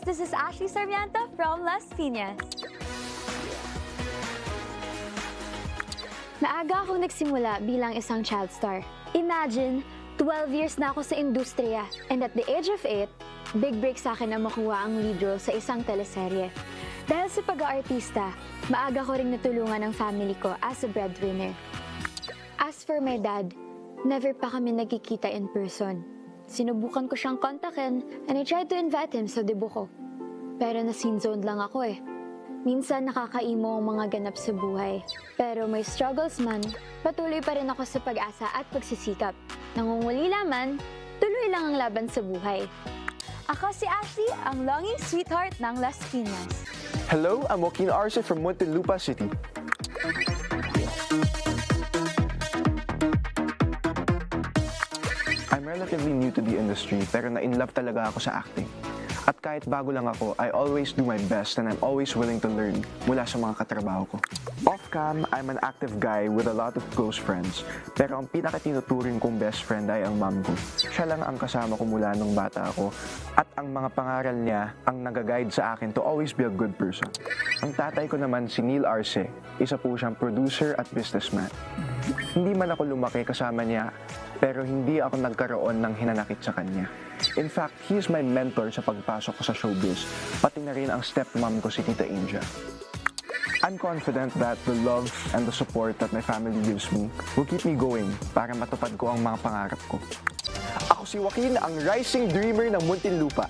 This is Ashley Sarmiento from Las Piñas. Maaga akong nagsimula bilang isang child star. Imagine, 12 years na ako sa industriya. And at the age of 8, big break sa akin na makuha ang lead role sa isang teleserye. Dahil sa pag-aartista, maaga ko rin natulungan ang family ko as a breadwinner. As for my dad, never pa kami nagkikita in person. Sinubukan ko siyang kontakin and I tried to invite him sa debut ko. Pero na-scene-zoned lang ako eh. Minsan nakakaimo ang mga ganap sa buhay. Pero may struggles man, patuloy pa rin ako sa pag-asa at pagsisikap. Nangungulila man, tuloy lang ang laban sa buhay. Ako si Ashley, ang longing sweetheart ng Las Piñas. Hello, I'm Joaquin Arce from Muntinlupa City. I'm relatively new to the industry pero na-inlove talaga ako sa acting. At kahit bago lang ako, I always do my best and I'm always willing to learn mula sa mga katrabaho ko. Off-cam, I'm an active guy with a lot of close friends. Pero ang pinakatinuturing kong best friend ay ang mom ko. Siya lang ang kasama ko mula nung bata ako at ang mga pangaral niya ang nag-guide sa akin to always be a good person. Ang tatay ko naman si Neil Arce, isa po siyang producer at businessman. Hindi man ako lumaki kasama niya, pero hindi ako nagkaroon ng hinanakit sa kanya. In fact, he is my mentor sa pagpasok ko sa showbiz, pati na rin ang stepmom ko si Tita Inja. I'm confident that the love and the support that my family gives me will keep me going para matupad ko ang mga pangarap ko. Ako si Joaquin, ang rising dreamer ng Muntinlupa.